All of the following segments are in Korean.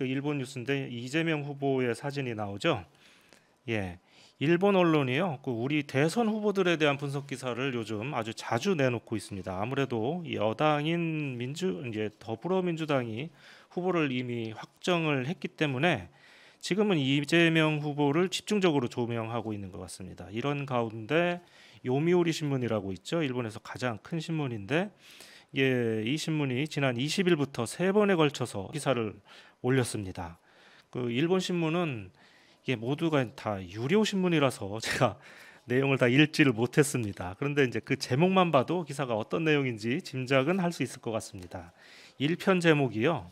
그 일본 뉴스인데 이재명 후보의 사진이 나오죠. 예. 일본 언론이요. 그 우리 대선 후보들에 대한 분석 기사를 요즘 아주 자주 내놓고 있습니다. 아무래도 이 여당인 이제 더불어민주당이 후보를 이미 확정을 했기 때문에 지금은 이재명 후보를 집중적으로 조명하고 있는 것 같습니다. 이런 가운데 요미우리 신문이라고 있죠. 일본에서 가장 큰 신문인데 이 신문이 지난 20일부터 세 번에 걸쳐서 기사를 올렸습니다. 그 일본 신문은 이게 모두가 다 유료 신문이라서 제가 내용을 다 읽지를 못했습니다. 그런데 이제 그 제목만 봐도 기사가 어떤 내용인지 짐작은 할 수 있을 것 같습니다. 1편 제목이요.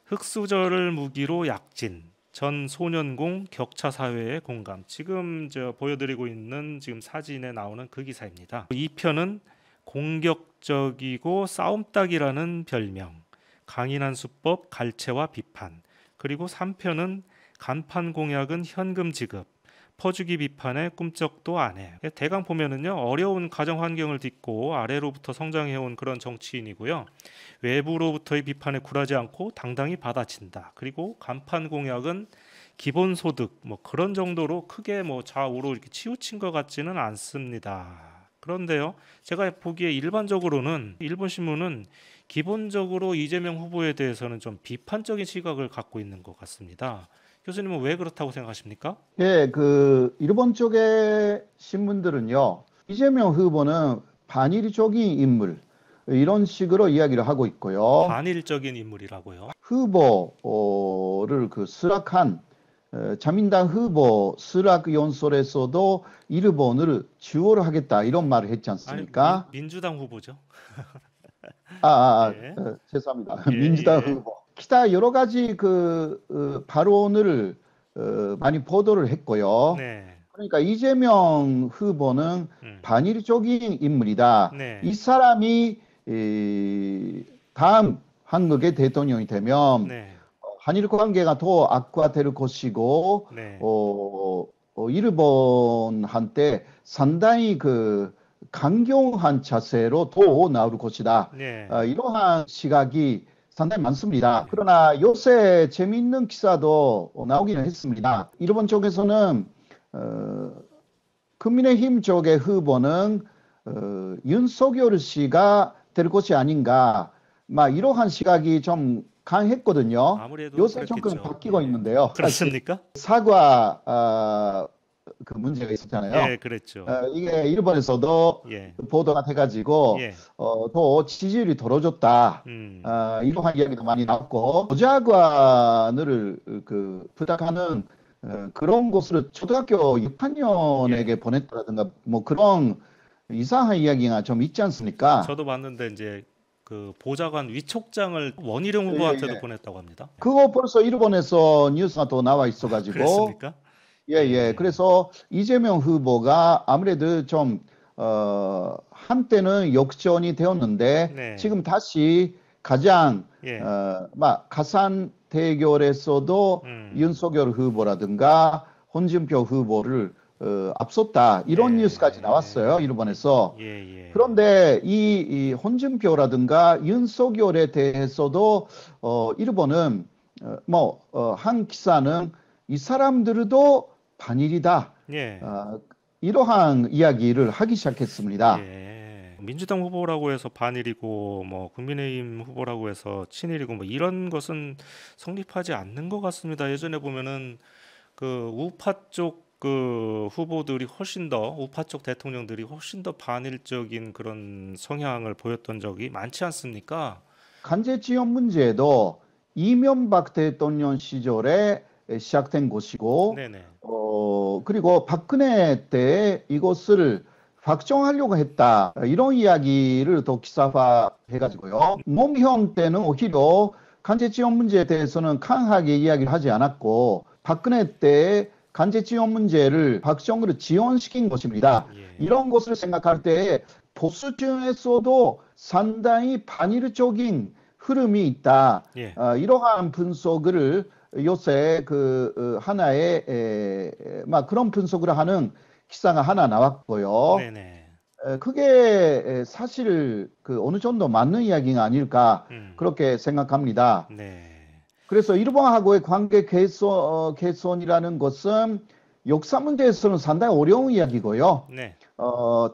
흑수저를 무기로 약진, 전 소년공 격차 사회의 공감. 지금 저 보여드리고 있는 지금 사진에 나오는 그 기사입니다. 2편은 공격적이고 싸움닭이라는 별명, 강인한 수법, 갈채와 비판. 그리고 3편은 간판 공약은 현금 지급, 퍼주기 비판에 꿈쩍도 안 해. 대강 보면은요, 어려운 가정 환경을 딛고 아래로부터 성장해온 그런 정치인이고요. 외부로부터의 비판에 굴하지 않고 당당히 받아친다. 그리고 간판 공약은 기본소득 뭐 그런 정도로 크게 뭐 좌우로 이렇게 치우친 것 같지는 않습니다. 그런데요, 제가 보기에 일반적으로는 일본 신문은 기본적으로 이재명 후보에 대해서는 좀 비판적인 시각을 갖고 있는 것 같습니다. 교수님은 왜 그렇다고 생각하십니까? 예, 그 일본 쪽의 신문들은요, 이재명 후보는 반일적인 인물 이런 식으로 이야기를 하고 있고요. 반일적인 인물이라고요? 후보를 그 수락한 자민당 후보 수락 연설에서도 일본을 지원을 하겠다 이런 말을 했지 아니, 않습니까? 민주당 후보죠. 예, 죄송합니다. 예, 민주당 예, 후보. 기타 여러 가지 발언을 많이 보도를 했고요. 네, 그러니까 이재명 후보는 음, 반일적인 인물이다. 이 네, 사람이 다음 한국의 대통령이 되면 네, 한일 관계가 더 악화될 것이고 네, 일본한테 상당히 그 강경한 자세로 더 나올 것이다. 네, 이러한 시각이 상당히 많습니다. 네, 그러나 요새 재미있는 기사도 나오기는 했습니다. 일본 쪽에서는 어, 국민의힘 쪽의 후보는 윤석열 씨가 될 것이 아닌가, 막 이러한 시각이 좀 강했거든요. 아무래도 요새 조금 그렇겠죠. 바뀌고 예, 있는데요. 사실 그렇습니까? 사과 그 문제가 있었잖아요. 예, 그랬죠. 이게 일본에서도 예, 보도가 돼가지고 예, 더 지지율이 떨어졌다. 음, 이러한 이야기도 많이 나왔고 보좌관을 그 부탁하는 그런 곳으로 초등학교 예. 6학년에게 보냈다든가 뭐 그런 이상한 이야기가 좀 있지 않습니까? 저도 봤는데 이제 그 보좌관 위촉장을 원희룡 예, 후보한테도 예. 보냈다고 합니다. 예. 그거 벌써 일본에서 뉴스가 또 나와 있어가지고 그랬습니까? 예, 예. 예, 그래서 이재명 후보가 아무래도 좀, 한때는 역전이 되었는데 네, 지금 다시 가장, 예, 막 가산 대결에서도 음, 윤석열 후보라든가 홍준표 후보를 앞섰다. 이런 뉴스까지 나왔어요. 네, 일본에서. 예, 예, 그런데 이 홍준표라든가 윤석열에 대해서도 일본은 한 기사는 이 사람들도 반일이다. 예, 이러한 이야기를 하기 시작했습니다. 예. 민주당 후보라고 해서 반일이고 뭐 국민의힘 후보라고 해서 친일이고 뭐 이런 것은 성립하지 않는 것 같습니다. 예전에 보면은 그 우파 쪽 그 후보들이 훨씬 더 우파 쪽 대통령들이 훨씬 더 반일적인 그런 성향을 보였던 적이 많지 않습니까? 간제지원 문제도 이명박 대통령 시절에 시작된 것이고, 네네. 그리고 박근혜 때 이것을 확정하려고 했다. 이런 이야기를 더 기사화 해가지고요. 노무현 때는 오히려 간제지원 문제에 대해서는 강하게 이야기를 하지 않았고, 박근혜 때 간제지원 문제를 박정으로 지원시킨 것입니다. 예. 이런 것을 생각할 때 보수층에서도 상당히 반일적인 흐름이 있다. 예. 이러한 분석을 요새 하나의 막 그런 분석을 하는 기사가 하나 나왔고요. 네네. 그게 사실 그 어느 정도 맞는 이야기가 아닐까 음. 그렇게 생각합니다. 네. 그래서 일본하고의 관계 개선이라는 것은 역사 문제에서는 상당히 어려운 이야기고요. 네.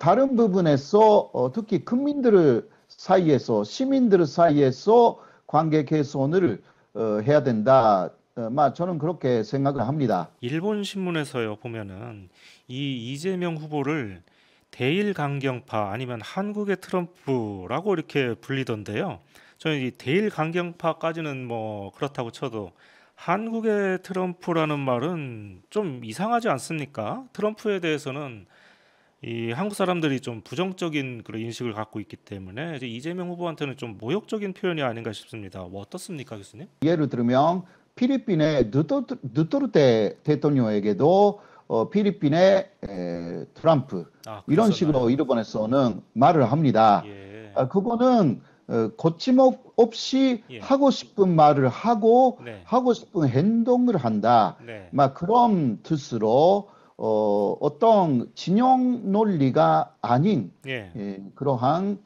다른 부분에서 특히 국민들 사이에서, 시민들 사이에서 관계 개선을 해야 된다. 저는 그렇게 생각을 합니다. 일본 신문에서요 보면은 이 이재명 후보를 대일 강경파 아니면 한국의 트럼프라고 이렇게 불리던데요. 저는 이 대일 강경파까지는 뭐 그렇다고 쳐도 한국의 트럼프라는 말은 좀 이상하지 않습니까? 트럼프에 대해서는 이 한국 사람들이 좀 부정적인 그런 인식을 갖고 있기 때문에 이제 이재명 후보한테는 좀 모욕적인 표현이 아닌가 싶습니다. 뭐 어떻습니까, 교수님? 예를 들면 필리핀의 두테르테 대통령에게도 필리핀의 트럼프 아, 이런 그랬었나요? 식으로 일본에서는 말을 합니다. 예, 그거는 거침없이 예, 하고 싶은 말을 하고 네, 하고 싶은 행동을 한다. 네, 그런 뜻으로 어떤 진영 논리가 아닌 예, 그러한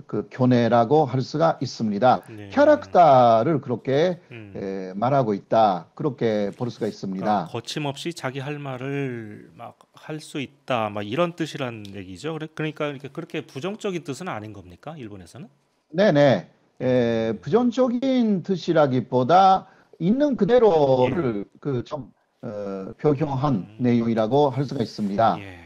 그 견해라고 할 수가 있습니다. 네. 캐릭터를 그렇게 음. 말하고 있다. 그렇게 볼 수가 그러니까 있습니다. 거침없이 자기 할 말을 막 할 수 있다, 막 이런 뜻이란 얘기죠. 그러니까 이렇게 그렇게 부정적인 뜻은 아닌 겁니까? 일본에서는? 네네. 음, 부정적인 뜻이라기보다 있는 예, 그대로를 좀 표현한 음, 내용이라고 할 수가 있습니다. 예.